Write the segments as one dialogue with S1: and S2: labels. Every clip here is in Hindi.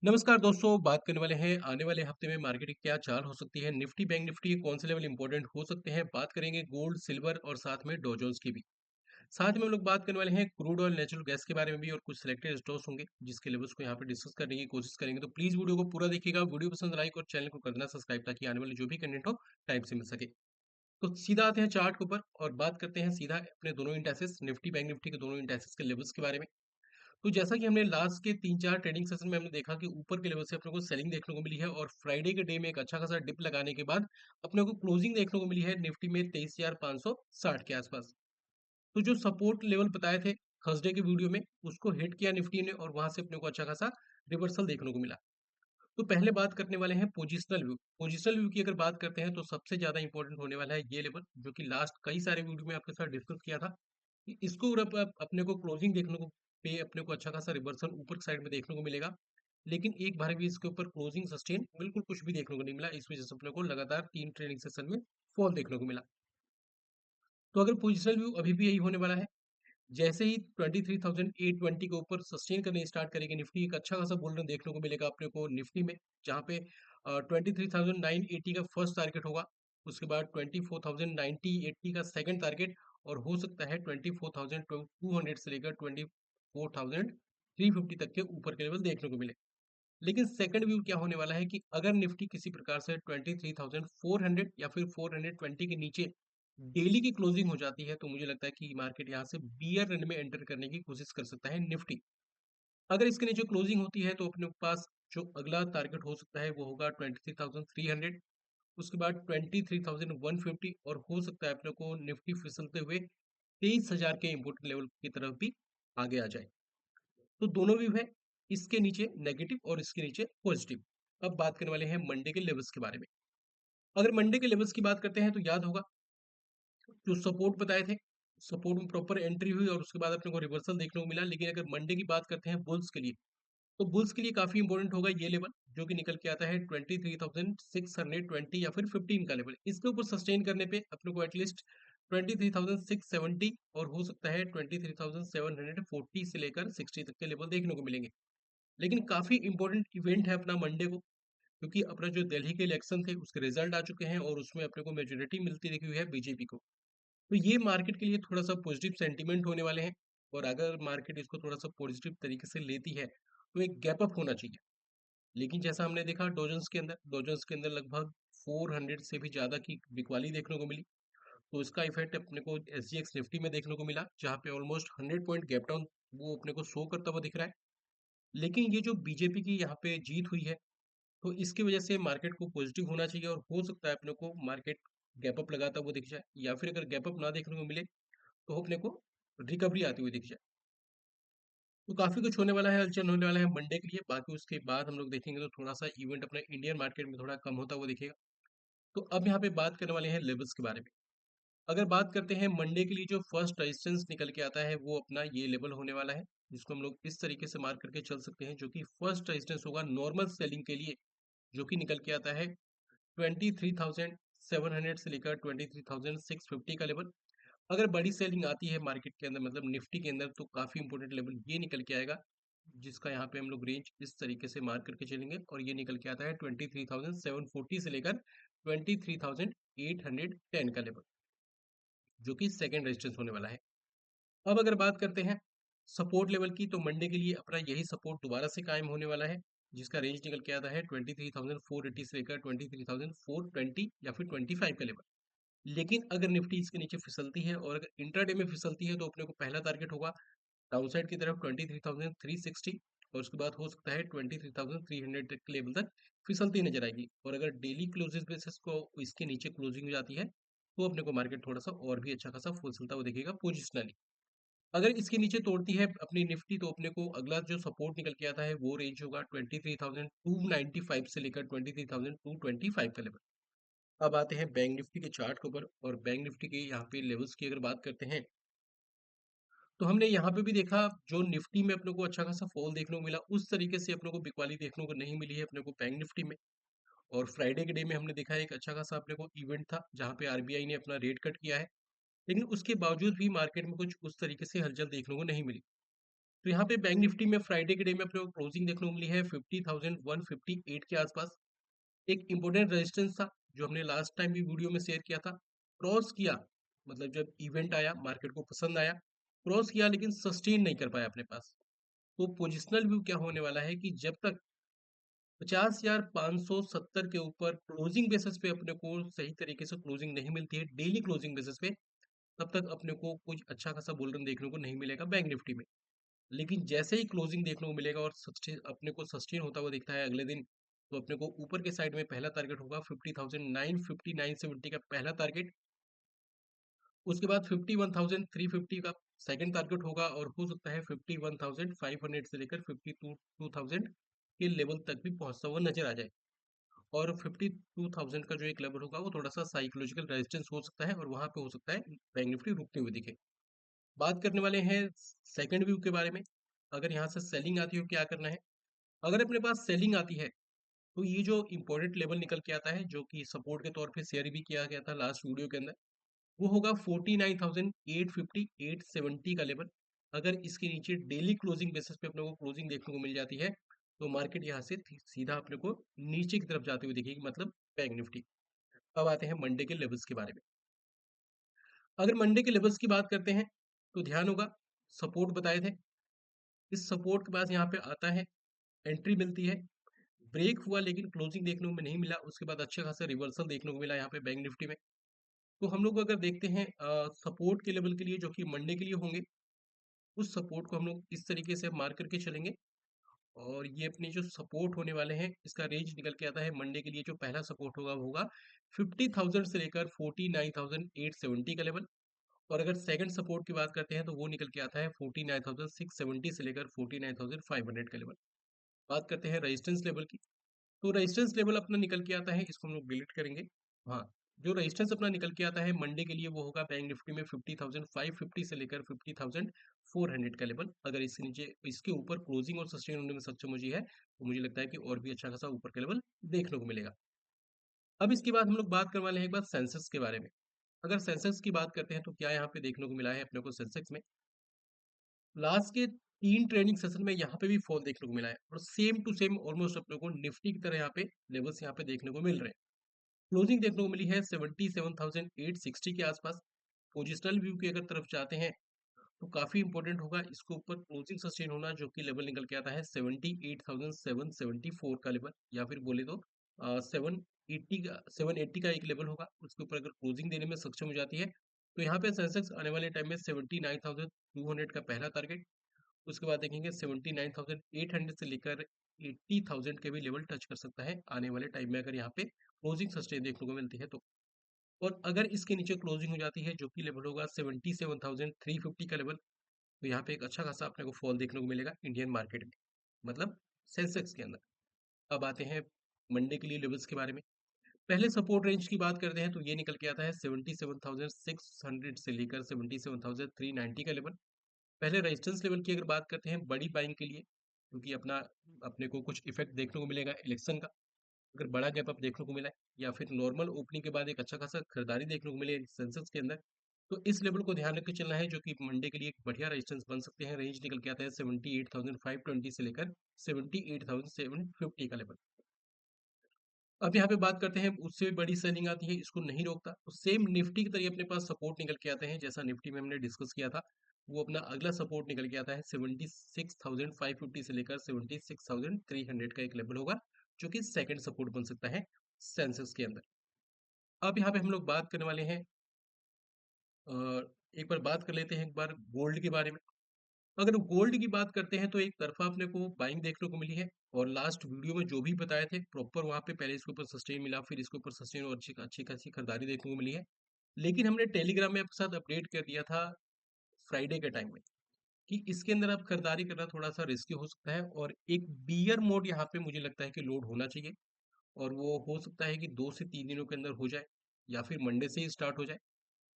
S1: नमस्कार दोस्तों, बात करने वाले हैं आने वाले हफ्ते में मार्केट की क्या चाल हो सकती है। निफ्टी बैंक निफ्टी के कौन से लेवल इंपॉर्टेंट हो सकते हैं। बात करेंगे गोल्ड सिल्वर और साथ में डॉ जोन्स की भी। साथ में हम लोग बात करने वाले हैं क्रूड ऑयल नेचुरल गैस के बारे में भी और कुछ सिलेक्टेड स्टॉक्स होंगे जिसके लेवल्स को यहाँ पे डिस्कस करने की कोशिश करेंगे। तो प्लीज वीडियो को पूरा देखिएगा। वीडियो पसंद लाइक और चैनल को कर देना सब्सक्राइब ताकि आने वाले जो भी कंटेंट हो टाइम से मिल सके। तो सीधा आते हैं चार्ट के ऊपर और बात करते हैं सीधा अपने दोनों इंडेक्सेस निफ्टी बैंक निफ्टी के दोनों इंडेक्सेस के लेवल्स के बारे में। तो जैसा कि हमने लास्ट के 3-4 ट्रेडिंग सेशन में हमने देखा कि ऊपर के लेवल से अपने को सेलिंग देखने को मिली है और फ्राइडे के डे में एक अच्छा खासा डिप लगाने के बाद अपने को क्लोजिंग देखने को मिली है निफ्टी में 23,560 के आसपास। तो जो सपोर्ट लेवल बताए थे थर्सडे के वीडियो में उसको हिट किया निफ्टी ने और वहां से अपने को अच्छा खासा रिवर्सल देखने को मिला। तो पहले बात करने वाले हैं पोजिशनल व्यू। पोजिशनल व्यू की अगर बात करते हैं तो सबसे ज्यादा इंपॉर्टेंट होने वाला है ये लेवल जो कि लास्ट कई सारे वीडियो में आपके साथ डिस्कस किया था कि इसको और अपने को क्लोजिंग देखने को पे अपने को अच्छा खासा रिवर्सल ऊपर की साइड में देखने को मिलेगा। लेकिन एक बार भी इसके ऊपर क्लोजिंग सस्टेन बिल्कुल कुछ भी देखने को नहीं मिला। इस वजह से अपने को लगातार 3 ट्रेडिंग सेशन में फॉल देखने को मिला। तो अगर पोजिशनल व्यू अभी भी यही होने वाला है, जैसे ही 23,820 के ऊपर सस्टेन करने स्टार्ट करेगी निफ्टी, एक अच्छा खासा बुल रन देखने को मिलेगा अपने को निफ्टी में, जहाँ पे 23,980 का फर्स्ट टारगेट होगा। उसके बाद 24,090-80 का सेकंड टारगेट और हो सकता है 24,200 से लेकर 24,350 तक के ऊपर के लेवल देखने को मिले। लेकिन सेकंड व्यू क्या होने वाला है कि अगर निफ्टी किसी प्रकार से 23,400 या फिर 420 के नीचे डेली की क्लोजिंग हो जाती है तो मुझे लगता है कि मार्केट यहाँ से बियर रन में एंटर करने की कोशिश कर सकता है निफ्टी। अगर इसके नीचे क्लोजिंग होती है तो अपने पास जो अगला टारगेट हो सकता है वो होगा 23,300। उसके बाद 23,150 और हो सकता है अपने को निफ्टी फिसलते हुए 23,000 के इम्पोर्टेंट लेवल की तरफ भी आगे आ जाए। तो दोनों व्यू है, इसके नीचे नेगेटिव और इसके नीचे पॉजिटिव। अब बात करने वाले हैं मंडे के लेवल्स के बारे में। अगर मंडे के लेवल्स की बात करते हैं तो याद होगा जो सपोर्ट बताए थे, सपोर्ट में प्रॉपर एंट्री हुई और उसके बाद अपने को रिवर्सल देखने को मिला। लेकिन अगर मंडे की बात करते हैं बुल्स के लिए, तो बुल्स के लिए काफी इंपॉर्टेंट होगा ये लेवल जो कि निकल के आता है 23,620 या फिर 15 का लेवल। इसके ऊपर सस्टेन करने पे अपने को एटलीस्ट 23,670 और हो सकता है 23,740 से लेकर 60 तक के लेवल देखने को मिलेंगे। लेकिन काफी इंपॉर्टेंट इवेंट है अपना मंडे को, क्योंकि अपना जो दिल्ली के इलेक्शन थे उसके रिजल्ट आ चुके हैं और उसमें अपने को मेजोरिटी मिलती दिखी हुई है बीजेपी को। तो ये मार्केट के लिए थोड़ा सा पॉजिटिव सेंटीमेंट होने वाले हैं और अगर मार्केट इसको थोड़ा सा पॉजिटिव तरीके से लेती है तो एक गैप अप होना चाहिए। लेकिन जैसा हमने देखा डोजेंस के अंदर लगभग 400 से भी ज्यादा की बिकवाली देखने को मिली। तो इसका इफेक्ट अपने को एसजीएक्स निफ्टी में देखने को मिला जहाँ पे ऑलमोस्ट 100 पॉइंट गैप डाउन वो अपने को शो करता हुआ दिख रहा है। लेकिन ये जो बीजेपी की यहाँ पे जीत हुई है तो इसकी वजह से मार्केट को पॉजिटिव होना चाहिए और हो सकता है अपने को मार्केट गैप अप लगाता हुआ दिख जाए या फिर अगर गैप अप ना देखने को मिले तो अपने को रिकवरी आती हुई दिख जाए। तो काफी कुछ होने वाला है, हलचल होने वाला है मंडे के लिए। बाकी उसके बाद हम लोग देखेंगे तो थोड़ा सा इवेंट अपने इंडियन मार्केट में थोड़ा कम होता हुआ दिखेगा। तो अब यहाँ पे बात करने वाले हैं लेवल्स के बारे में। अगर बात करते हैं मंडे के लिए जो फर्स्ट रेजिस्टेंस निकल के आता है वो अपना ये लेवल होने वाला है, जिसको हम लोग इस तरीके से मार्क करके चल सकते हैं, जो कि फर्स्ट रेजिस्टेंस होगा नॉर्मल सेलिंग के लिए, जो कि निकल के आता है 23,700 से लेकर 23,650 का लेवल। अगर बड़ी सेलिंग आती है मार्केट के अंदर मतलब निफ्टी के अंदर तो काफी इंपॉर्टेंट लेवल ये निकल के आएगा, जिसका यहाँ पे हम लोग रेंज इस तरीके से मार्क करके चलेंगे और ये निकल के आता है 23,740 से लेकर 23,810 का लेवल, जो कि सेकंड रेजिस्टेंस होने वाला है। अब अगर बात करते हैं सपोर्ट लेवल की तो मंडे के लिए अपना यही सपोर्ट दोबारा से कायम होने वाला है, जिसका रेंज निकल के आता है 23,480 से लेकर 23,420 या फिर 25 का लेवल। लेकिन अगर निफ्टी इसके नीचे फिसलती है और अगर इंट्राडे में फिसलती है तो अपने को पहला टारगेट होगा डाउनसाइड की तरफ 23,360 और उसके बाद हो सकता है 23,300 तक के लेवल तक फिसलती नजर आएगी। और अगर डेली क्लोजेस बेसिस को इसके नीचे क्लोजिंग हो जाती है तो अपने को मार्केट थोड़ा सा और भी अच्छा खासा फिसलता हुआ दिखेगा पोजिशनली। अगर इसके नीचे तोड़ती है अपनी निफ्टी तो अपने को अगला जो सपोर्ट निकल के आता है वो रेंज होगा 23,295 से लेकर 23,225 का लेवल। अब आते हैं बैंक निफ्टी के चार्ट के ऊपर और बैंक निफ्टी के यहाँ पे लेवल्स की अगर बात करते हैं तो हमने यहाँ पे भी देखा जो निफ्टी में अपने को अच्छा खासा फॉल देखने को मिला उस तरीके से अपने को बिकवाली देखने को नहीं मिली है अपने को बैंक निफ्टी में। और फ्राइडे के डे में हमने देखा एक अच्छा खासा अपने को इवेंट था जहाँ पे आरबीआई ने अपना रेट कट किया है। लेकिन उसके बावजूद भी मार्केट में कुछ उस तरीके से हलचल देखने को नहीं मिली। तो यहाँ पे बैंक निफ्टी में फ्राइडे के डे में अपने को क्लोजिंग देखने को मिली है 50,158 के आसपास। एक इम्पोर्टेंट रेजिस्टेंस था जो हमने लास्ट टाइम भी वीडियो में शेयर किया था, क्रॉस किया, मतलब जब इवेंट आया मार्केट को पसंद आया, क्रॉस किया लेकिन सस्टेन नहीं कर पाया अपने पास। तो पोजिशनल व्यू क्या होने वाला है कि जब तक 50,570 के ऊपर क्लोजिंग बेसिस पे अपने को सही तरीके से क्लोजिंग नहीं मिलती है डेली क्लोजिंग बेसिस पे, तब तक अपने को कुछ अच्छा खासा बुल रन देखने को नहीं मिलेगा बैंक निफ्टी में। लेकिन जैसे ही क्लोजिंग देखने को मिलेगा और सस्टेन अपने को सस्टेन होता हुआ दिखता है अगले दिन, तो अपने को ऊपर के साइड में पहला टारगेट होगा 50,950 970 का पहला टारगेट। उसके बाद 51,350 का सेकंड टारगेट होगा और हो सकता है 51,500 से लेकर 52,000 के लेवल तक भी पहुंचता हुआ नजर आ जाए। और 52,000 का जो एक लेवल होगा वो थोड़ा सा साइकोलॉजिकल रेजिस्टेंस हो सकता है और वहां पे हो सकता है बैंक निफ्टी रुकते हुए दिखे। बात करने वाले हैं सेकंड व्यू के बारे में। अगर यहाँ से सेलिंग आती है तो क्या करना है। अगर अपने पास सेलिंग आती है तो ये जो इंपॉर्टेंट लेवल निकल के आता है जो कि सपोर्ट के तौर पे शेयर भी किया गया था लास्ट वीडियो के अंदर, वो होगा 49,850 870 का लेवल। अगर इसके नीचे डेली क्लोजिंग बेसिस पे अपने को क्लोजिंग देखने को मिल जाती है तो मार्केट यहाँ से सीधा अपने को नीचे की तरफ जाते हुए दिखेगी, मतलब बैंक निफ्टी। अब आते हैं मंडे के लेवल्स के बारे में। अगर मंडे के लेवल्स की बात करते हैं तो ध्यान होगा, सपोर्ट बताए थे, इस सपोर्ट के पास यहाँ पे आता है, एंट्री मिलती है, ब्रेक हुआ लेकिन क्लोजिंग देखने को नहीं मिला, उसके बाद अच्छा खासा रिवर्सल देखने को मिला यहाँ पे बैंक निफ्टी में। तो हम लोग अगर देखते हैं सपोर्ट के लेवल के लिए जो कि मंडे के लिए होंगे, उस सपोर्ट को हम लोग इस तरीके से मार्क करके चलेंगे। और ये अपने जो सपोर्ट होने वाले हैं इसका रेंज निकल के आता है मंडे के लिए, जो पहला सपोर्ट होगा वो होगा 50,000 से लेकर 49,870 का लेवल। और अगर सेकंड सपोर्ट की बात करते हैं तो वो निकल के आता है 49,670 से लेकर 49,500 का लेवल। बात करते हैं रेजिस्टेंस लेवल की, तो रेजिस्टेंस लेवल अपना निकल के आता है, इसको हम लोग डिलीट करेंगे। हाँ, जो रेजिस्टेंस अपना निकल के आता है मंडे के लिए वो होगा बैंक निफ्टी में 50,550 से लेकर 50,400 का लेवल। अगर इसके नीचे इसके ऊपर क्लोजिंग और सस्टेन होने में सक्षम हुई है तो मुझे लगता है कि और भी अच्छा खासा ऊपर का लेवल देखने को मिलेगा। अब इसके बाद हम लोग बात करने वाले हैं एक बार सेंसेक्स के बारे में। अगर सेंसेक्स की बात करते हैं तो क्या यहाँ पे देखने को मिला है अपने को सेंसेक्स में, लास्ट के 3 ट्रेडिंग सेशन में यहाँ पे भी फॉल देखने को मिला है और सेम टू सेम ऑलमोस्ट अपने को निफ्टी की तरह यहाँ पे लेवल्स यहाँ पे देखने को मिल रहे हैं। क्लोजिंग देखने को मिली है 77,860 के आसपास। पोजिशनल व्यू की अगर तरफ जाते हैं तो काफी इंपॉर्टेंट होगा इसके ऊपर क्लोजिंग सस्टेन होना, जो कि लेवल निकल के आता है 78,774 का लेवल, या फिर बोले तो 780 का एक लेवल होगा, उसके ऊपर अगर क्लोजिंग देने में सक्षम हो जाती है तो यहाँ पे सेंसेक्स आने वाले टाइम में 79,200 का पहला टारगेट, उसके बाद देखेंगे 79,800 से लेकर 80,000 के भी लेवल टच कर सकता है आने वाले टाइम में, अगर यहाँ पे क्लोजिंग सस्टेन देखने को मिलती है तो। और अगर इसके नीचे क्लोजिंग हो जाती है जो कि लेवल होगा 77,350 का लेवल, तो यहाँ पे एक अच्छा खासा अपने को फॉल देखने को मिलेगा इंडियन मार्केट में, मतलब सेंसेक्स के अंदर। अब आते हैं मंडे के लिए लेवल्स के बारे में। पहले सपोर्ट रेंज की बात करते हैं तो ये निकल के आता है 77,600 से लेकर 77,390 का लेवल। पहले रेजिस्टेंस लेवल की अगर बात करते हैं बड़ी बाइंग के लिए, क्योंकि अपना अपने को कुछ इफेक्ट देखने को मिलेगा इलेक्शन का, अगर बड़ा गैप अप देखने को मिला है या फिर नॉर्मल ओपनिंग के बाद एक अच्छा खासा खरीदारी देखने को मिले सेंसेक्स के अंदर, तो इस लेवल को ध्यान रख के चलना है, जो कि मंडे के लिए एक बढ़िया रेजिस्टेंस बन सकते हैं। रेंज निकल के आता है 78,520 से लेकर 78,750 का लेवल। अब यहाँ पे बात करते हैं उससे भी बड़ी सेलिंग आती है, इसको नहीं रोकता, तो सेम निफ्टी की तरह अपने पास सपोर्ट निकल के आते हैं, जैसा निफ्टी में हमने डिस्कस किया था। वो अपना अगला सपोर्ट निकल के आता है 76,550 से लेकर 76,300 का एक लेवल होगा, जो कि सेकंड सपोर्ट बन सकता है सेंसेक्स के अंदर। अब यहाँ पे हम लोग बात करने वाले हैं, अ, एक बार बात कर लेते हैं एक बार गोल्ड के बारे में। अगर गोल्ड की बात करते हैं तो एक तरफा अपने को बाइंग देखने को मिली है, और लास्ट वीडियो में जो भी बताए थे प्रॉपर वहां पे पहले इसके ऊपर सस्टेन मिला, फिर इसके ऊपर सस्टेन और अच्छी अच्छी खासी खरीदारी देखने को मिली है। लेकिन हमने टेलीग्राम में आपके साथ अपडेट कर दिया था फ्राइडे के टाइम में कि इसके अंदर आप खरीदारी करना थोड़ा सा रिस्की हो सकता है, और एक बियर मोड यहाँ पे मुझे लगता है कि लोड होना चाहिए, और वो हो सकता है कि 2 से 3 दिनों के अंदर हो जाए या फिर मंडे से ही स्टार्ट हो जाए।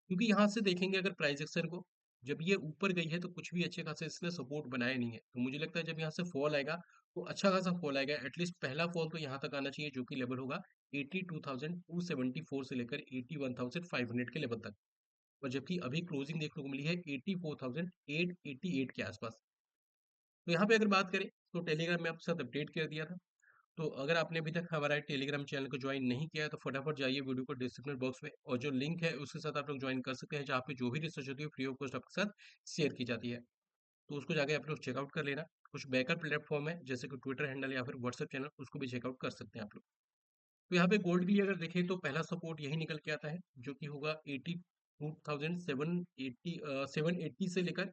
S1: क्योंकि यहाँ से देखेंगे अगर प्राइस एक्शन को, जब ये ऊपर गई है तो कुछ भी अच्छे खासे इसने सपोर्ट बनाया नहीं है, तो मुझे लगता है जब यहाँ से फॉल आएगा तो अच्छा खासा फॉल आएगा। एटलीस्ट पहला फॉल तो यहाँ तक आना चाहिए जो कि लेवल होगा 82,274 से लेकर 81,500 के लेवल तक। और जबकि अभी क्लोजिंग देखने को मिली है 84,888 के आसपास। तो यहाँ पे अगर बात करें तो टेलीग्राम में आपके साथ अपडेट कर दिया था। तो अगर आपने अभी तक हमारा टेलीग्राम चैनल को ज्वाइन नहीं किया है तो फटाफट जाइए वीडियो को डिस्क्रिप्शन बॉक्स में, और जो लिंक है उसके साथ आप लोग ज्वाइन कर सकते हैं, जहाँ पे जो भी रिसर्च होती है फ्री ऑफ कॉस्ट आपके साथ शेयर की जाती है। तो उसको जाके आप लोग चेकआउट कर लेना। कुछ बैकअप प्लेटफॉर्म है जैसे कि ट्विटर हैंडल या फिर व्हाट्सएप चैनल, उसको भी चेकआउट कर सकते हैं आप लोग। तो यहाँ पे गोल्ड के लिए अगर देखें तो पहला सपोर्ट यही निकल के आता है, जो कि होगा 82,780 780 से लेकर,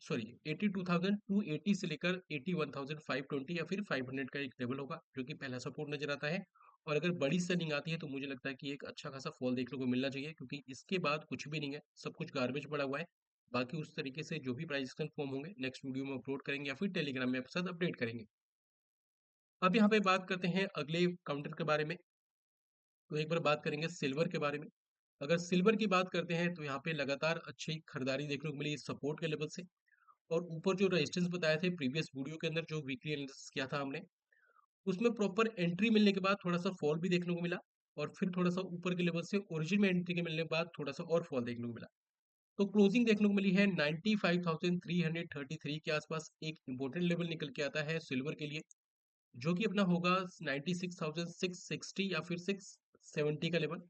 S1: सॉरी 82,280 से लेकर 81,520 या फिर 500 का एक लेवल होगा, जो कि पहला सपोर्ट नजर आता है। और अगर बड़ी सेलिंग आती है तो मुझे लगता है कि एक अच्छा खासा फॉल देखने को मिलना चाहिए, क्योंकि इसके बाद कुछ भी नहीं है, सब कुछ गार्बेज पड़ा हुआ है। बाकी उस तरीके से जो भी प्राइस कंफर्म होंगे नेक्स्ट वीडियो में अपलोड करेंगे या फिर टेलीग्राम में आपके साथ अपडेट करेंगे। अब यहाँ पे बात करते हैं अगले काउंटर के बारे में। तो एक बार बात करेंगे सिल्वर के बारे में। अगर सिल्वर की बात करते हैं तो यहाँ पे लगातार अच्छी खरीदारी देखने को मिली सपोर्ट के लेवल से, और ऊपर जो रेजिस्टेंस बताए थे प्रीवियस वीडियो के अंदर जो वीकली एनालिसिस किया था हमने, उसमें प्रॉपर एंट्री मिलने के बाद थोड़ा सा फॉल भी देखने को मिला, और फिर थोड़ा सा ऊपर के लेवल से ओरिजिन में एंट्री के मिलने के बाद थोड़ा सा और फॉल देखने को मिला। तो क्लोजिंग देखने को मिली है 95,333 के आसपास। एक इंपॉर्टेंट लेवल निकल के आता है सिल्वर के लिए, जो कि अपना होगा 96,660 या फिर 670 का लेवल।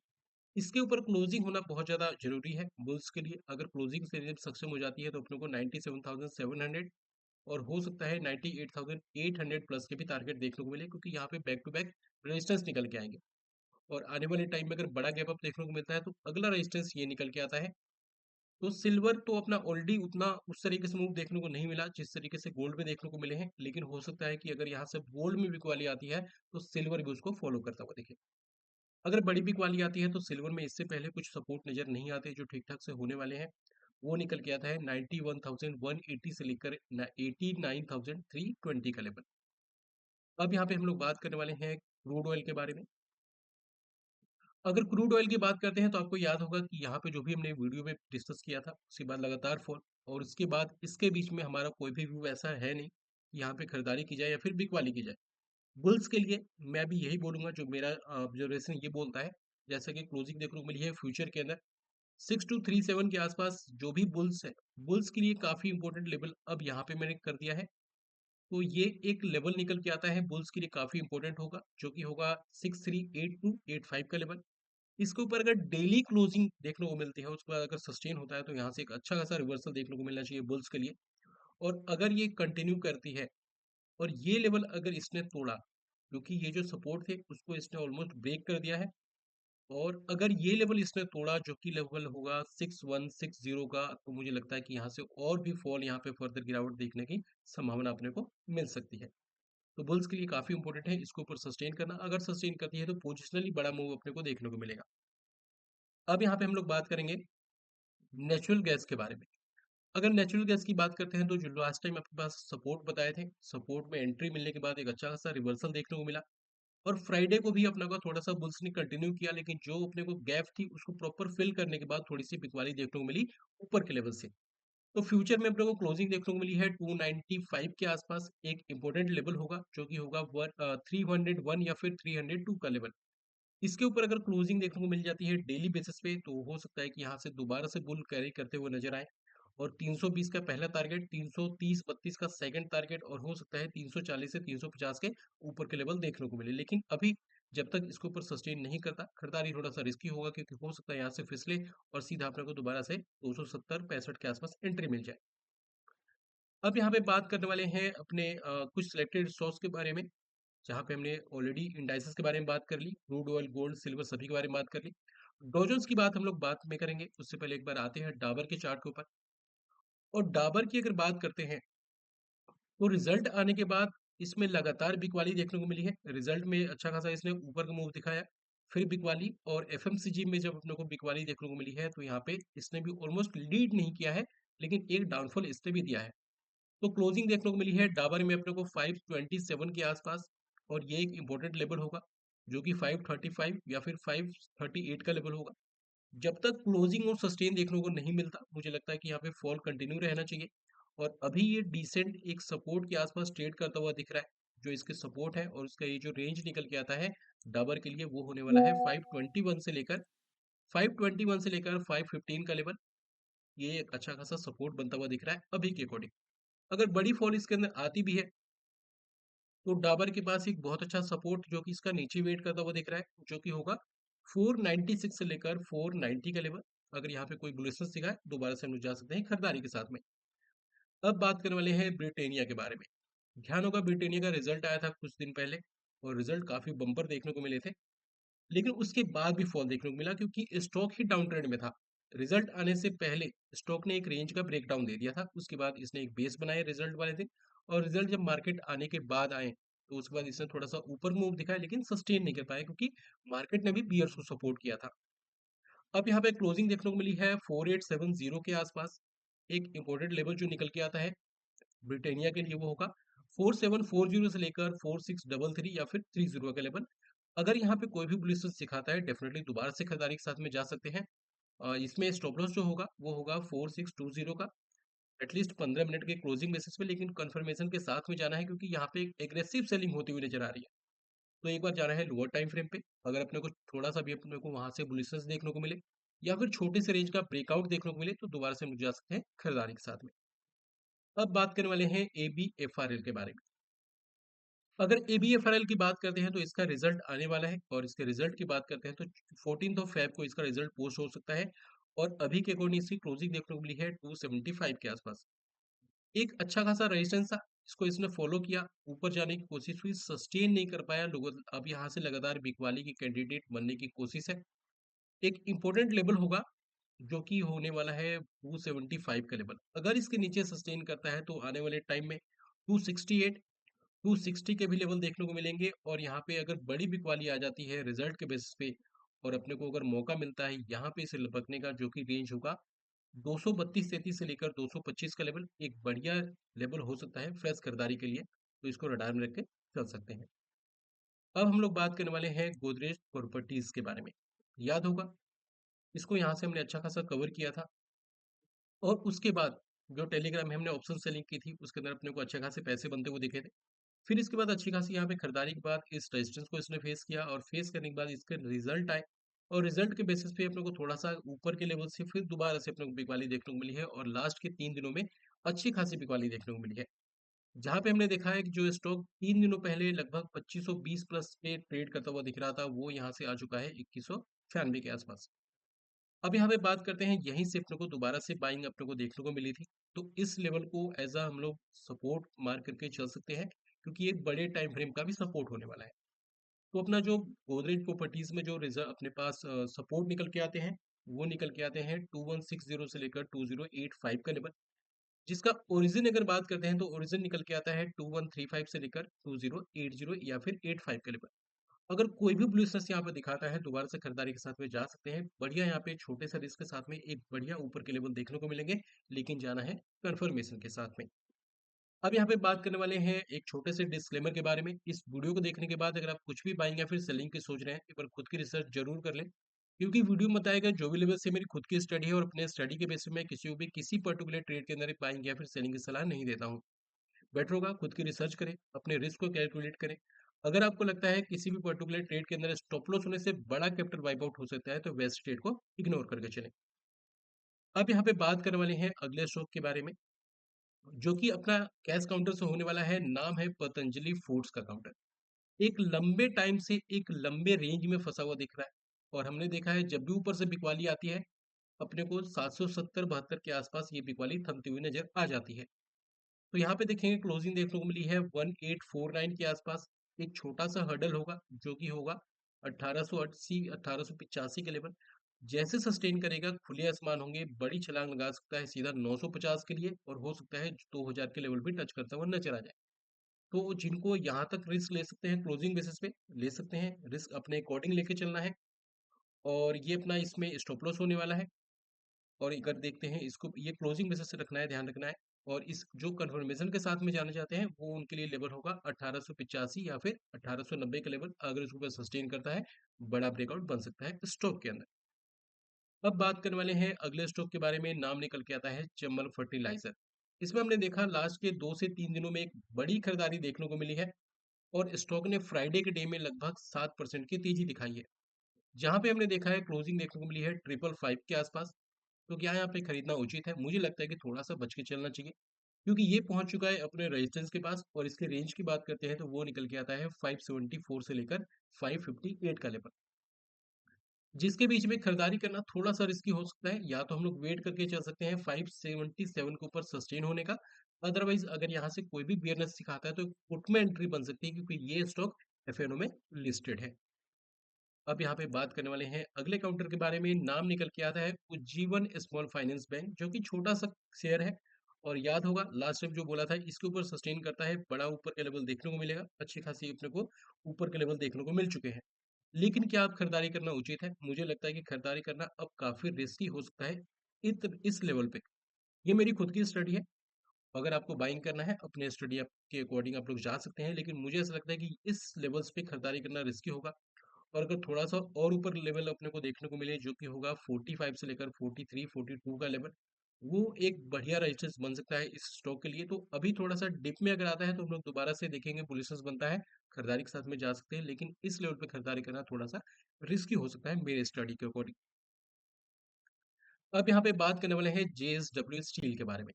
S1: इसके ऊपर क्लोजिंग होना बहुत ज़्यादा ज़रूरी है बुल्स के लिए। अगर क्लोजिंग से जब सक्षम हो जाती है तो अपने को 97,700 और हो सकता है 98,800 प्लस के भी टारगेट देखने को मिले, क्योंकि यहाँ पे बैक टू बैक रेजिस्टेंस निकल के आएंगे। और आने वाले टाइम में अगर बड़ा गैप अप देखने को मिलता है तो अगला रेजिस्टेंस ये निकल के आता है। तो सिल्वर तो अपना ऑलरेडी उतना उस तरीके से मूव देखने को नहीं मिला जिस तरीके से गोल्ड में देखने को मिले हैं, लेकिन हो सकता है कि अगर यहाँ से गोल्ड में बिकवाली आती है तो सिल्वर भी उसको फॉलो करता हुआ दिखे। अगर बड़ी बिकवाली आती है तो सिल्वर में इससे पहले कुछ सपोर्ट नजर नहीं आते जो ठीक ठाक से होने वाले हैं। वो निकल के आता है 91,180 से लेकर 89,320 का लेवल। अब यहाँ पे हम लोग बात करने वाले हैं क्रूड ऑयल के बारे में। अगर क्रूड ऑयल की बात करते हैं तो आपको याद होगा कि यहाँ पे जो भी हमने वीडियो में डिस्कस किया था उसके बाद लगातार फॉल, और उसके बाद इसके बीच में हमारा कोई भी व्यू ऐसा है नहीं कि यहाँ पे खरीदारी की जाए या फिर बिकवाली की जाए। बुल्स के लिए मैं भी यही बोलूंगा जो मेरा ऑब्जर्वेशन ये बोलता है। जैसे कि क्लोजिंग देखने को मिली है फ्यूचर के अंदर 6237 के आसपास, जो भी बुल्स है, बुल्स के लिए काफी इंपॉर्टेंट लेवल अब यहाँ पे मैंने कर दिया है। तो ये एक लेवल निकल के आता है बुल्स के लिए काफी इंपॉर्टेंट होगा, जो कि होगा 638285 का लेवल। इसके ऊपर अगर डेली क्लोजिंग देखने को मिलती है उसके बाद अगर सस्टेन होता है तो यहाँ से एक अच्छा खासा रिवर्सल देखने को मिलना चाहिए बुल्स के लिए। और अगर ये कंटिन्यू करती है और ये लेवल अगर इसने तोड़ा, क्योंकि ये जो सपोर्ट थे उसको इसने ऑलमोस्ट ब्रेक कर दिया है, और अगर ये लेवल इसने तोड़ा जो कि लेवल होगा 6160 का, तो मुझे लगता है कि यहाँ से और भी फॉल, यहाँ पे फर्दर गिरावट देखने की संभावना अपने को मिल सकती है। तो बुल्स के लिए काफी इंपॉर्टेंट है इसको ऊपर सस्टेन करना। अगर सस्टेन करती है तो पोजिशनली बड़ा मूव अपने को देखने को मिलेगा। अब यहाँ पे हम लोग बात करेंगे नेचुरल गैस के बारे में। अगर नेचुरल गैस की बात करते हैं तो जो लास्ट टाइम आपके पास सपोर्ट बताए थे, सपोर्ट में एंट्री मिलने के बाद एक अच्छा खासा रिवर्सल देखने को मिला, और फ्राइडे को भी अपने को थोड़ा सा बुल्स ने कंटिन्यू किया, लेकिन जो अपने को गैप थी उसको प्रॉपर फिल करने के बाद थोड़ी सी बिकवाली देखने को मिली ऊपर के लेवल से। तो फ्यूचर में अपने को क्लोजिंग देखने को मिली है 295 के आसपास। एक इंपॉर्टेंट लेवल होगा जो कि होगा 301 या फिर 302 का लेवल। इसके ऊपर अगर क्लोजिंग देखने को मिल जाती है डेली बेसिस पे तो हो सकता है कि यहाँ से दोबारा से बुल कैरी करते हुए नजर आए, और 320 का पहला टारगेट, 330-32 का सेकंड टारगेट, और हो सकता है 340 से 350 के ऊपर के लेवल देखने को मिले। लेकिन अभी जब तक इसके ऊपर सस्टेन नहीं करता खरीदारी थोड़ा सा रिस्की होगा, क्योंकि हो सकता है यहाँ से फिसले और सीधा अपने को दोबारा से 270-65 के आसपास एंट्री मिल जाए। अब यहाँ पे बात करने वाले हैं अपने कुछ सिलेक्टेड स्टॉक्स के बारे में, जहाँ पे हमने ऑलरेडी इंडाइसेस के बारे में बात कर ली, क्रूड ऑयल, गोल्ड, सिल्वर सभी के बारे में बात कर ली। डॉजन्स की बात हम लोग बाद में करेंगे, उससे पहले एक बार आते हैं डाबर के चार्ट के ऊपर। और डाबर की अगर बात करते हैं तो रिजल्ट आने के बाद इसमें लगातार बिकवाली देखने को मिली है। रिजल्ट में अच्छा खासा इसने ऊपर का मूव दिखाया, फिर बिकवाली, और एफएमसीजी में जब अपने को बिकवाली देखने को मिली है तो यहाँ पे इसने भी ऑलमोस्ट लीड नहीं किया है, लेकिन एक डाउनफॉल इसने भी दिया है। तो क्लोजिंग देखने को मिली है डाबर में अपने को 527 के आसपास, और ये एक इंपॉर्टेंट लेवल होगा जो कि 535 या फिर 538 का लेवल होगा। जब तक क्लोजिंग और सस्टेन देखने को नहीं मिलता मुझे लगता है कि यहाँ पे फॉल कंटिन्यू रहना चाहिए। और अभी ये डिसेंट एक सपोर्ट के आसपास ट्रेड करता हुआ दिख रहा है। जो इसके सपोर्ट है और उसका ये जो रेंज निकल के आता है डाबर के लिए वो होने वाला है 521 से लेकर 515 का लेवल। ये एक अच्छा खासा सपोर्ट बनता हुआ दिख रहा है अभी के अकॉर्डिंग। अगर बड़ी फॉल इसके अंदर आती भी है, तो डाबर के पास एक बहुत अच्छा सपोर्ट जो कि इसका नीचे वेट करता हुआ दिख रहा है, जो कि होगा 496 से लेकर 490 का लेवल। अगर यहाँ पे कोई बुलिशनेस दिखाए, दोबारा से हम लोग जा सकते हैं खरीदारी के साथ में। अब बात करने वाले हैं ब्रिटेनिया के बारे में। ध्यान होगा ब्रिटेनिया का रिजल्ट आया था कुछ दिन पहले, और रिजल्ट काफी बम्पर देखने को मिले थे। लेकिन उसके बाद भी फॉल देखने को मिला क्योंकि स्टॉक ही डाउन ट्रेंड में था। रिजल्ट आने से पहले स्टॉक ने एक रेंज का ब्रेकडाउन दे दिया था, उसके बाद इसने एक बेस बनाया रिजल्ट वाले दिन, और रिजल्ट जब मार्केट आने के बाद आए तो उसके बाद इसने थोड़ा सा ऊपर मूव दिखाया, लेकिन सस्टेन नहीं कर पाया क्योंकि मार्केट ने भी बियर्स को सपोर्ट किया था। अब यहाँ पे क्लोजिंग देखने को मिली है 4870 के आसपास। एक इंपॉर्टेंट लेवल जो निकल के आता है ब्रिटेनिया के लिए वो होगा 4740 से लेकर 4633 या फिर 30 का लेवल। अगर यहाँ पे कोई भी बुलिशनेस दिखाता है, डेफिनेटली दोबारा से खरीदारी के साथ में जा सकते हैं। इसमें स्टॉप लॉस जो होगा वो होगा 4620 का, एटलीस्ट 15 मिनट के क्लोजिंग बेसिस पे, लेकिन कंफर्मेशन के साथ में जाना है क्योंकि यहाँ पे एक एग्रेसिव सेलिंग होती हुई नजर आ रही है। तो एक बार जाना है लोअर टाइम फ्रेम पे, अगर अपने को थोड़ा सा भी अपने को वहां से बुलिशनेस देखने को मिले या फिर छोटे से रेंज का ब्रेकआउट देखने को मिले, तो दोबारा से हम जा सकते हैं खरीदारी के साथ में। अब बात करने वाले हैं ABFRL के बारे में। अगर ABFRL की बात करते हैं तो इसका रिजल्ट आने वाला है, और इसके रिजल्ट की बात करते हैं तो 14 फेब को इसका रिजल्ट पोस्ट हो सकता है, और अभी के अकॉर्डिंग इसकी क्लोजिंग देखने को मिली है 275 के आसपास। एक अच्छा खासा रेजिस्टेंस था, इसको इसने फॉलो किया, ऊपर जाने की कोशिश हुई, सस्टेन नहीं कर पाया लोगों। अब यहाँ से लगातार बिकवाली की कैंडिडेट बनने की कोशिश है। एक इंपॉर्टेंट लेवल होगा जो कि होने वाला है 275 का लेवल। अगर इसके नीचे सस्टेन करता है तो आने वाले टाइम में 268, 260 के भी लेवल देखने को मिलेंगे, और यहाँ पे अगर बड़ी बिकवाली आ जाती है रिजल्ट के बेसिस पे, और अपने को अगर मौका मिलता है यहाँ पे इसे लपकने का, जो कि रेंज होगा 232-33 से लेकर 225 का लेवल, एक बढ़िया लेवल हो सकता है फ्रेश खरीदारी के लिए, तो इसको रडार में रख के चल सकते हैं। अब हम लोग बात करने वाले हैं गोदरेज प्रॉपर्टीज के बारे में। याद होगा इसको यहाँ से हमने अच्छा खासा कवर किया था, और उसके बाद जो टेलीग्राम में हमने ऑप्शन सेलिंग की थी उसके अंदर अपने को अच्छे खासे पैसे बनते हुए दिखे थे। फिर इसके बाद अच्छी खासी यहाँ पे खरीदारी के बाद इस रेजिस्टेंस को इसने फेस किया, और फेस करने के बाद इसके रिजल्ट आए, और रिजल्ट के बेसिस पे अपने को थोड़ा सा ऊपर के लेवल से फिर दोबारा से अपने को बिकवाली देखने को मिली है, और लास्ट के 3 दिनों में अच्छी खासी बिकवाली देखने को मिली है। जहाँ पे हमने देखा है कि जो स्टॉक 3 दिनों पहले लगभग 2520 प्लस पे ट्रेड करता हुआ दिख रहा था, वो यहाँ से आ चुका है 2196 के आसपास। अब यहाँ पे बात करते हैं, यहीं से अपने को दोबारा से बाइंग अपने को देखने को मिली थी, तो इस लेवल को एज अ हम लोग सपोर्ट मार करके चल सकते हैं, क्योंकि एक बड़े टाइम फ्रेम का भी सपोर्ट होने वाला है। तो अपना जो गोदरेज प्रॉपर्टीज में जो रिजर्व अपने पास सपोर्ट निकल के आते हैं, वो निकल के आते हैं 2160 से लेकर 2085 का लेवल। जिसका ओरिजिन अगर बात करते हैं तो ओरिजिन निकल के आता है 2135 से लेकर 2080 या फिर 85 का लेवल। अगर कोई भी ब्लूनेस यहाँ पे दिखाता है, दोबारा से खरीदारी के साथ में जा सकते हैं। बढ़िया यहाँ पे छोटे से रिस्क के साथ में एक बढ़िया ऊपर के लेवल देखने को मिलेंगे, लेकिन जाना है कंफर्मेशन के साथ में। अब यहाँ पे बात करने वाले हैं एक छोटे से डिस्क्लेमर के बारे में। इस वीडियो को देखने के बाद अगर आप कुछ भी बाइंग या फिर सेलिंग की सोच रहे हैं, एक बार खुद की रिसर्च जरूर कर लें, क्योंकि वीडियो में बताया गया जो भी लेवल से मेरी खुद की स्टडी है, और अपने स्टडी के बेसिस में किसी को भी किसी पर्टिकुलर ट्रेड के अंदर बाइंग या फिर सेलिंग की सलाह नहीं देता हूँ। बेटर होगा खुद की रिसर्च करें, अपने रिस्क को कैलकुलेट करें। अगर आपको लगता है किसी भी पर्टिकुलर ट्रेड के अंदर स्टॉप लॉस होने से बड़ा कैपिटल वाइप आउट हो सकता है, तो वैसे ट्रेड को इग्नोर करके चलें। अब यहाँ पे बात करने वाले हैं अगले स्टॉक के बारे में, जो कि अपना कैश काउंटर से होने वाला है। नाम है पतंजलि फूड्स का काउंटर। एक लंबे टाइम से एक लंबे रेंज में फंसा हुआ दिख रहा है, और हमने देखा है जब भी ऊपर से बिकवाली आती है, अपने को 770-72 के आसपास ये बिकवाली थमती हुई नजर आ जाती है। तो यहाँ पे देखेंगे क्लोजिंग देखने को मिली है 1849 के आसपास। एक छोटा सा हर्डल होगा जो कि होगा 1880 1885 के लेवल। जैसे सस्टेन करेगा खुले आसमान होंगे, बड़ी छलांग लगा सकता है सीधा 950 के लिए, और हो सकता है 2000 के लेवल भी टच करता हुआ नजर आ जाए। तो जिनको यहाँ तक रिस्क ले सकते हैं क्लोजिंग बेसिस पे ले सकते हैं, रिस्क अपने अकॉर्डिंग लेके चलना है। और ये अपना इसमें स्टॉप लॉस होने वाला है, और अगर देखते हैं इसको ये क्लोजिंग बेसिस से रखना है, ध्यान रखना है। और इस जो कंफर्मेशन के साथ में जाना चाहते हैं, वो उनके लिए लेवल होगा 1885 या फिर 1890 का लेवल। अगर इसको ऊपर सस्टेन करता है, बड़ा ब्रेकआउट बन सकता है स्टॉक के अंदर। अब बात करने वाले हैं अगले स्टॉक के बारे में। नाम निकल के आता है चंबल फर्टिलाइजर। इसमें हमने देखा लास्ट के 2 से 3 दिनों में एक बड़ी खरीदारी देखने को मिली है, और स्टॉक ने फ्राइडे के डे में लगभग 7% की तेजी दिखाई है। जहां पे हमने देखा है क्लोजिंग देखने को मिली है 555 के आसपास। तो क्या यहाँ पे खरीदना उचित है? मुझे लगता है कि थोड़ा सा बच के चलना चाहिए। क्योंकि ये पहुंच चुका है अपने रेजिस्टेंस के पास, और इसके रेंज की बात करते हैं तो वो निकल के आता है 574 से लेकर 558 का लेवल, जिसके बीच में खरीदारी करना थोड़ा सा रिस्की हो सकता है। या तो हम लोग वेट करके चल सकते हैं 577 के ऊपर सस्टेन होने का, अदरवाइज अगर यहाँ से कोई भी बियरनेस दिखाता है तो पुट में एंट्री बन सकती है, क्योंकि ये स्टॉक एफएनओ में लिस्टेड है। अब यहाँ पे बात करने वाले हैं अगले काउंटर के बारे में। नाम निकल के आता है उज्जीवन स्मॉल फाइनेंस बैंक, जो कि छोटा सा शेयर है, और याद होगा लास्ट टाइम जो बोला था, इसके ऊपर सस्टेन करता है, बड़ा ऊपर के लेवल देखने को मिलेगा, अच्छी खासी अपने को ऊपर के लेवल देखने को मिल चुके हैं। लेकिन क्या अब खरीदारी करना उचित है? मुझे लगता है कि खरीदारी करना अब काफी रिस्की हो सकता है इस लेवल पे। ये मेरी खुद की स्टडी है। अगर आपको बाइंग करना है अपने स्टडी के अकॉर्डिंग आप लोग जा सकते हैं, लेकिन मुझे ऐसा लगता है कि इस लेवल्स पे खरीदारी करना रिस्की होगा। और अगर थोड़ा-सा और ऊपर लेवल अपने को देखने को मिले, जो कि होगा 45 से लेकर 43, 42 का लेवल, वो एक बढ़िया रेजिस्टेंस बन सकता है इस स्टॉक के लिए। तो अभी थोड़ा-सा डिप में अगर आता है तो हम लोग दोबारा से देखेंगे, बुलिशनेस बनता है, खरीदारी के साथ में जा सकते हैं, लेकिन इस लेवल पे खरीदारी करना थोड़ा-सा रिस्की हो सकता है मेरे स्टडी के अकॉर्डिंग। अब यहाँ पे बात करने वाले हैं जेएसडब्ल्यू स्टील के बारे में।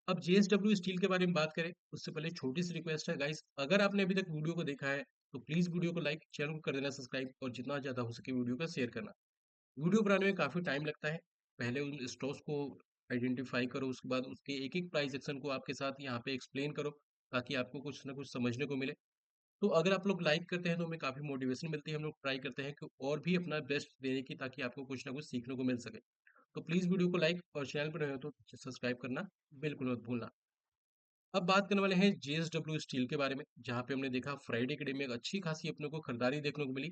S1: अब जेएसडब्ल्यू स्टील के बारे में बात करें उससे पहले छोटी सी रिक्वेस्ट है गाइस, अगर आपने अभी तक वीडियो को देखा है तो प्लीज वीडियो को लाइक, चैनल को कर देना सब्सक्राइब, और जितना ज्यादा हो सके वीडियो का शेयर करना। वीडियो बनाने में काफ़ी टाइम लगता है। पहले उन स्टॉक्स को आइडेंटिफ़ाई करो, उसके बाद उसके एक-एक प्राइस एक्शन को आपके साथ यहाँ पे एक्सप्लेन करो, ताकि आपको कुछ ना कुछ समझने को मिले। तो अगर आप लोग लाइक करते हैं तो हमें काफ़ी मोटिवेशन मिलती है, हम लोग ट्राई करते हैं कि और भी अपना बेस्ट देने की, ताकि आपको कुछ ना कुछ सीखने को मिल सके। तो प्लीज़ वीडियो को लाइक, और चैनल पर नए हो तो सब्सक्राइब करना बिल्कुल मत भूलना। अब बात करने वाले हैं जेएसडब्ल्यू स्टील के बारे में, जहाँ पे हमने देखा फ्राइडे के डे में एक अच्छी खासी अपने को खरीदारी देखने को मिली,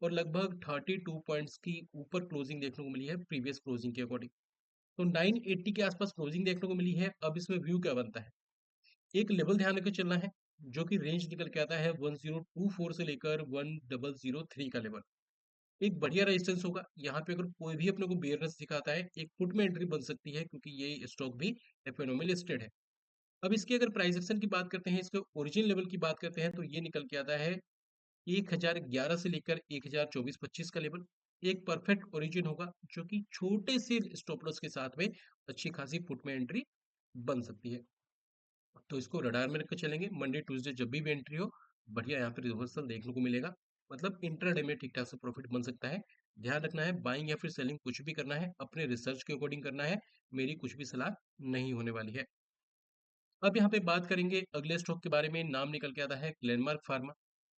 S1: और लगभग 32 पॉइंट्स की ऊपर क्लोजिंग देखने को मिली है प्रीवियस क्लोजिंग के अकॉर्डिंग। तो 980 के आसपास क्लोजिंग देखने को मिली है। अब इसमें व्यू क्या बनता है? एक लेवल ध्यान रखकर चलना है, जो कि रेंज निकल के आता है 1024 से लेकर 1003 का लेवल। एक बढ़िया रेजिस्टेंस होगा। यहाँ पे अगर कोई भी अपने को बेयरनेस दिखाता है, एक पुट में एंट्री बन सकती है, क्योंकि ये स्टॉक भी एफएनओ में लिस्टेड है। अब इसकी अगर प्राइस एक्शन की बात करते हैं, इसके ओरिजिन लेवल की बात करते हैं, तो ये निकल के आता है 1011 से लेकर 1024-25 का लेवल। एक परफेक्ट ओरिजिन होगा, जो कि छोटे से स्टॉप लॉस के साथ में अच्छी खासी पुट में एंट्री बन सकती है। तो इसको रडार में रखकर चलेंगे, मंडे ट्यूसडे जब भी एंट्री हो, बढ़िया यहाँ पे रिवर्सल देखने को मिलेगा। मतलब इंट्राडे में ठीक ठाक से प्रॉफिट बन सकता है। ध्यान रखना है, बाइंग या फिर सेलिंग कुछ भी करना है अपने रिसर्च के अकॉर्डिंग करना है, मेरी कुछ भी सलाह नहीं होने वाली है। अब यहाँ पे बात करेंगे अगले स्टॉक के बारे में। नाम निकल के आता है ग्लेनमार्क फार्मा।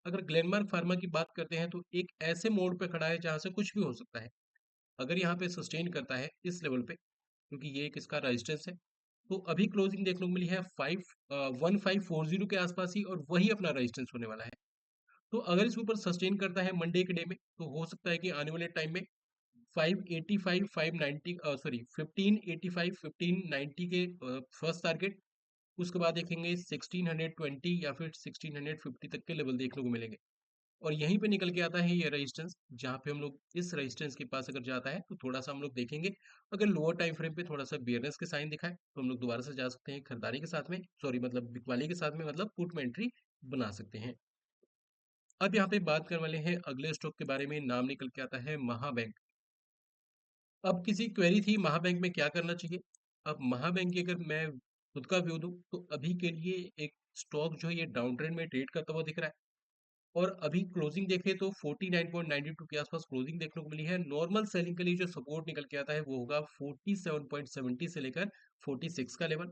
S1: अगर ग्लेनमार्क फार्मा की बात करते हैं तो एक ऐसे मोड पे खड़ा है जहां से कुछ भी हो सकता है। अगर यहाँ पे सस्टेन करता है इस लेवल पे, क्योंकि ये एक इसका रेजिस्टेंस है, तो अभी क्लोजिंग देखने को मिली है 1540 के आसपास ही, और वही अपना रेजिस्टेंस होने वाला है। तो अगर इसके ऊपर सस्टेन करता है मंडे के डे में, तो हो सकता है कि आने वाले टाइम में 585 590 सॉरी 1585 1590 के फर्स्ट टारगेट, उसके बाद देखेंगे 1620 या फिर 1650 तक के लेवल देखने को मिलेंगे। और यहीं पे निकल के आता है ये रेजिस्टेंस, जहाँ पे हम लोग इस रेजिस्टेंस के पास अगर जाता है तो थोड़ा सा हम लोग देखेंगे, अगर लोअर टाइम फ्रेम पे थोड़ा सा बियरनेस के साइन दिखाए तो हम लोग दोबारा से जा सकते हैं खरीदारी के साथ में, सॉरी मतलब बिकवाली के साथ में, मतलब पुट में एंट्री बना सकते हैं। अब यहाँ पे बात करने वाले हैं अगले स्टॉक के बारे में। नाम निकल के आता है महाबैंक। अब किसी क्वेरी थी महाबैंक में क्या करना चाहिए। अब महाबैंक की अगर मैं खुद का व्यू दूं, तो अभी के लिए एक स्टॉक जो है ये डाउन ट्रेंड में ट्रेड करता हुआ दिख रहा है, और अभी क्लोजिंग देखें तो 49.92 के आसपास क्लोजिंग देखने को मिली है। नॉर्मल सेलिंग के लिए जो सपोर्ट निकल के आता है वो होगा 47.70 से लेकर 46 का लेवल।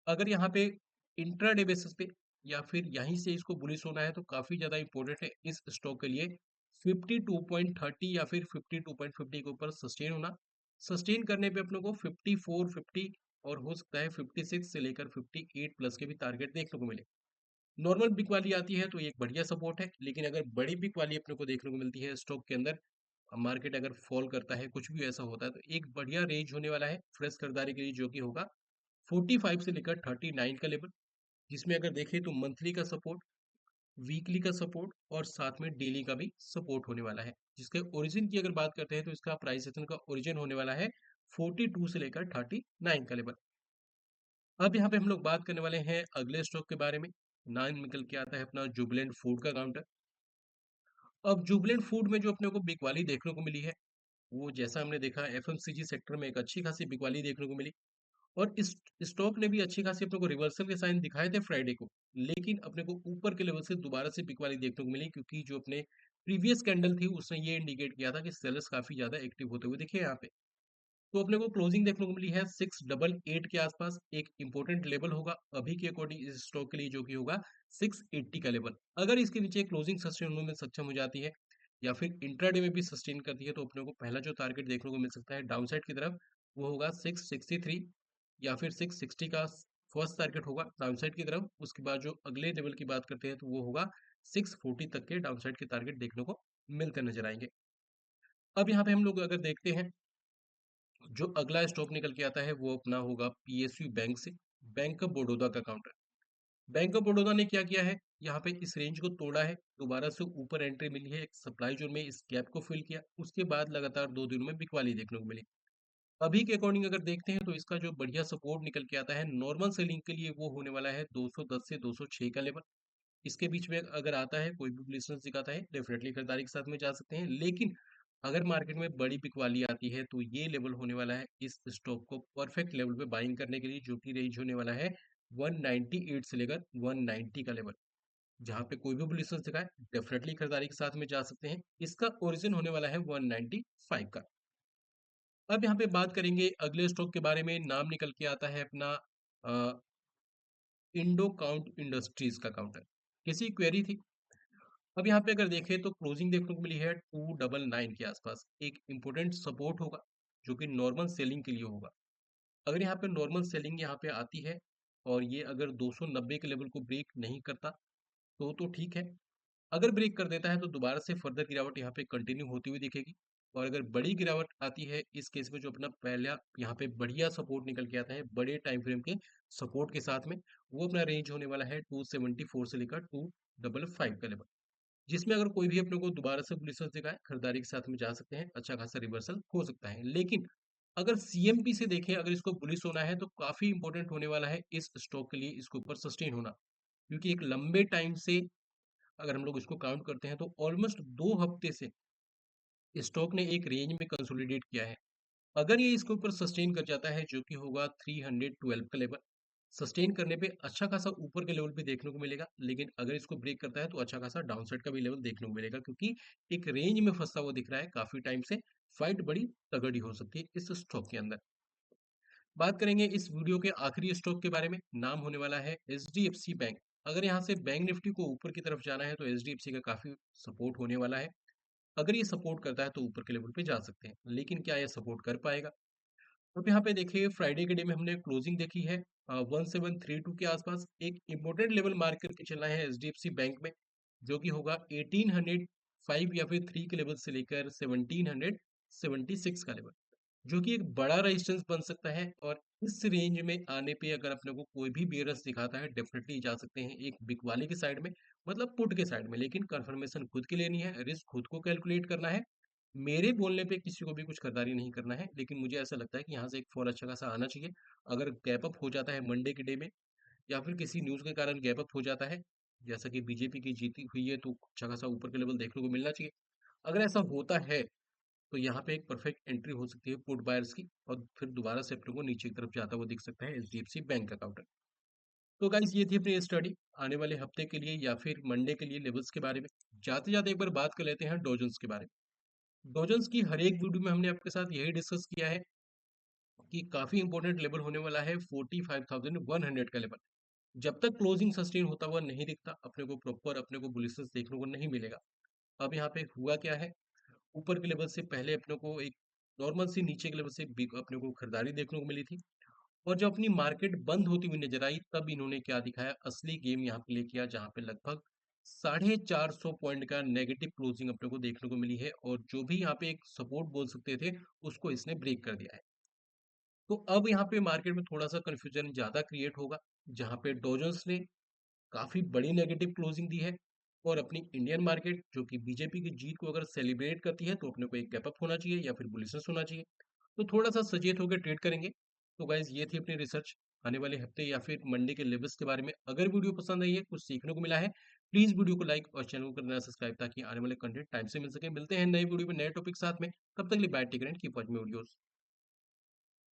S1: अगर यहाँ पे इंट्राडे बेसिस पे या फिर यहीं से इसको बुलिश होना है, तो काफी ज्यादा इंपॉर्टेंट है इस स्टॉक के लिए 52.30 या फिर 52.50 के ऊपर सस्टेन होना। सस्टेन करने पे अपने को 54 50 और हो सकता है 56 से लेकर 58 प्लस के भी टारगेट देखने को मिले। नॉर्मल बिक वाली आती है तो ये एक बढ़िया सपोर्ट है, लेकिन अगर बड़ी बिक वाली अपने को देखने को मिलती है स्टॉक के अंदर, मार्केट अगर फॉल करता है, कुछ भी ऐसा होता है, तो एक बढ़िया रेंज होने वाला है फ्रेश खरीदारी के लिए, जो कि होगा 45 से लेकर 39 का लेवल, जिसमें अगर देखें तो मंथली का सपोर्ट, वीकली का सपोर्ट और साथ में डेली का भी सपोर्ट होने वाला है। जिसके ओरिजिन की अगर बात करते हैं तो इसका प्राइस एक्शन का ओरिजिन होने वाला है 42 से लेकर 39 का लेवल। अब यहाँ पे हम लोग बात करने वाले हैं अगले स्टॉक के बारे में। नाम निकल के आता है अपना जुबिलेंट फूड का काउंटर। अब जुबिलेंट फूड में जो अपने को बिकवाली देखने को मिली है, वो जैसा हमने देखा एफएमसीजी सेक्टर में एक अच्छी खासी बिकवाली देखने को मिली, और इस स्टॉक ने भी अच्छी खासी अपने को रिवर्सल के साइन दिखाए थे फ्राइडे को, लेकिन अपने को ऊपर के लेवल से दोबारा से पिक वाली देखने को मिली, क्योंकि जो अपने प्रीवियस कैंडल थी उसने ये इंडिकेट किया था कि सेलर्स काफी ज्यादा एक्टिव होते हुए दिखे यहाँ पे। तो अपने को क्लोजिंग देखने को मिली है 688 के आसपास। एक इंपॉर्टेंट लेवल होगा अभी के अकॉर्डिंग इस स्टॉक के लिए, जो कि होगा 680 का लेवल। अगर इसके नीचे क्लोजिंग सस्टेन होने में सक्षम हो जाती है या फिर इंट्राडे में भी सस्टेन करती है, तो अपने को पहला जो टारगेट देखने को मिल सकता है डाउन साइड की तरफ, वो होगा 663 या फिर 660 का फर्स्ट टारगेट होगा डाउन साइड की तरफ। उसके बाद जो अगले लेवल की बात करते हैं तो वो होगा 640 तक के डाउन साइड के टारगेट देखने को मिलते नजर आएंगे। अब यहाँ पे हम लोग अगर देखते हैं, जो अगला स्टॉक निकल के आता है वो अपना होगा पीएसयू बैंक से, बैंक ऑफ बड़ौदा का काउंटर। बैंक ऑफ बड़ौदा ने क्या किया है, यहाँ पे इस रेंज को तोड़ा है, दोबारा से ऊपर एंट्री मिली है, एक सप्लाई जोन में इस गैप को फिल किया, उसके बाद लगातार 2 दिनों में बिकवाली देखने को मिली। अभी के अकॉर्डिंग अगर देखते हैं तो इसका जो बढ़िया सपोर्ट निकल के आता है नॉर्मल सेलिंग के लिए, वो होने वाला है 210 से 206 का लेवल। इसके बीच में अगर आता है, कोई भी रेजिस्टेंस दिखाता है, डेफिनेटली खरीदारी के साथ में जा सकते हैं। लेकिन अगर मार्केट में बड़ी बिकवाली आती है तो ये लेवल होने वाला है इस स्टॉक को परफेक्ट लेवल पे बाइंग करने के लिए, जो कि रेंज होने वाला है 198 से लेकर 190 का लेवल। जहां पे कोई भी रेजिस्टेंस दिखाए, डेफिनेटली खरीदारी के साथ में जा सकते हैं। इसका ओरिजिन होने वाला है 195 का। अब यहाँ पे बात करेंगे अगले स्टॉक के बारे में। नाम निकल के आता है अपना इंडो काउंट इंडस्ट्रीज का काउंटर। किसी क्वेरी थी। अब यहाँ पे अगर देखें तो क्लोजिंग देखने को मिली है 299 के आसपास। एक इंपॉर्टेंट सपोर्ट होगा जो कि नॉर्मल सेलिंग के लिए होगा। अगर यहाँ पे नॉर्मल सेलिंग यहाँ पे आती है और ये अगर 290 के लेवल को ब्रेक नहीं करता तो ठीक है। अगर ब्रेक कर देता है तो दोबारा से फर्दर गिरावट यहाँ पे कंटिन्यू होती हुई दिखेगी। और अगर बड़ी गिरावट आती है इस केस में, जो अपना पहला यहाँ पे बढ़िया सपोर्ट निकल के आता है बड़े टाइम फ्रेम के सपोर्ट के साथ में, वो अपना रेंज होने वाला है 274 से लेकर 255 का लेवल। जिसमें अगर कोई भी अपने को दोबारा से बुलिशनेस दिखाए, खरीदारी के साथ में जा सकते हैं, अच्छा खासा रिवर्सल हो सकता है। लेकिन अगर सीएमपी से देखें, अगर इसको बुलिश होना है तो काफी इंपॉर्टेंट होने वाला है इस स्टॉक के लिए इसके ऊपर सस्टेन होना। क्योंकि एक लंबे टाइम से अगर हम लोग इसको काउंट करते हैं तो ऑलमोस्ट 2 हफ्ते से स्टॉक ने एक रेंज में कंसोलिडेट किया है। अगर ये इसके ऊपर सस्टेन कर जाता है, जो कि होगा 312 का लेवल, सस्टेन करने पे अच्छा खासा ऊपर के लेवल पे देखने को मिलेगा। लेकिन अगर इसको ब्रेक करता है तो अच्छा खासा डाउन साइड का भी लेवल देखने को मिलेगा, क्योंकि एक रेंज में फंसा हुआ दिख रहा है काफी टाइम से। फाइट बड़ी तगड़ी हो सकती है इस स्टॉक के अंदर। बात करेंगे इस वीडियो के आखिरी स्टॉक के बारे में। नाम होने वाला है एचडीएफसी बैंक। अगर यहाँ से बैंक निफ्टी को ऊपर की तरफ जाना है तो एचडीएफसी का काफी सपोर्ट होने वाला है। अगर ये सपोर्ट करता है तो ऊपर के लेवल पे जा सकते हैं, लेकिन क्या ये सपोर्ट कर पाएगा? अब यहाँ पे देखिए फ्राइडे के डे में हमने क्लोजिंग देखी है 1732 के आसपास। एक इंपॉर्टेंट लेवल मार्क करके चलना है एचडीएफसी बैंक में, जो कि होगा 1805 या फिर 3 के लेवल से लेकर 1776 का लेवल, जो कि एक बड़ा रेजिस्टेंस बन सकता है। और इस रेंज में आने पे अगर अपने को कोई भी बेयरर्स दिखाता है, डेफिनेटली जा सकते हैं एक बिग वाले की साइड में, मतलब पुट के साइड में। लेकिन कंफर्मेशन खुद की लेनी है, रिस्क खुद को कैलकुलेट करना है। मेरे बोलने पे किसी को भी कुछ खरीदारी नहीं करना है। लेकिन मुझे ऐसा लगता है कि यहाँ से एक फॉल अच्छा खासा आना चाहिए। अगर गैप अप हो जाता है मंडे के डे में, या फिर किसी न्यूज के कारण गैप अप हो जाता है, जैसा कि बीजेपी की जीती हुई है, तो अच्छा खासा ऊपर के लेवल देखने को मिलना चाहिए। अगर ऐसा होता है तो यहाँ पे एक परफेक्ट एंट्री हो सकती है पुट बायर्स की, और फिर दोबारा से अपने को नीचे की तरफ जाता हुआ दिख सकता है एचडीएफसी बैंक का काउंटर। तो गाइस ये थी अपनी स्टडी आने वाले हफ्ते के लिए या फिर मंडे के लिए लेवल्स के बारे में। जाते जाते एक बार बात कर लेते हैं डोजेंस के बारे में। डोजेंस की हर एक वीडियो में हमने आपके साथ यही डिस्कस किया है कि काफी इंपॉर्टेंट लेवल होने वाला है 45,100 का लेवल। जब तक क्लोजिंग सस्टेन होता हुआ नहीं दिखता, अपने को प्रॉपर अपने को बुलिशनेस देखने को नहीं मिलेगा। अब यहाँ पे हुआ क्या है, ऊपर के लेवल से पहले अपने को एक नॉर्मल सी नीचे के लेवल से अपने को खरीदारी देखने को मिली थी। और जब अपनी मार्केट बंद होती हुई नजर आई, तब इन्होंने क्या दिखाया, असली गेम यहाँ प्ले किया, जहाँ पे लगभग 450 पॉइंट का नेगेटिव क्लोजिंग अपने को देखने को मिली है। और जो भी यहाँ पे एक सपोर्ट बोल सकते थे, उसको इसने ब्रेक कर दिया है। तो अब यहाँ पे मार्केट में थोड़ा सा कंफ्यूजन ज्यादा क्रिएट होगा, जहाँ पे डोजेंस ने काफी बड़ी नेगेटिव क्लोजिंग दी है। और अपनी इंडियन मार्केट जो कि बीजेपी की जीत को अगर सेलिब्रेट करती है, तो अपने को एक गैप अप होना चाहिए या फिर बुलिशनेस होना चाहिए। तो थोड़ा सा सचेत होकर ट्रेड करेंगे। तो गाइज ये थी अपनी रिसर्च आने वाले हफ्ते या फिर मंडे के लेवल्स के बारे में। अगर वीडियो पसंद आई है, कुछ सीखने को मिला है, प्लीज वीडियो को लाइक और चैनल को करना सब्सक्राइब, ताकि आने वाले कंटेंट टाइम से मिल सके। मिलते हैं नए वीडियो में नए टॉपिक साथ में। तब तक के लिए bye, take care and keep watching videos.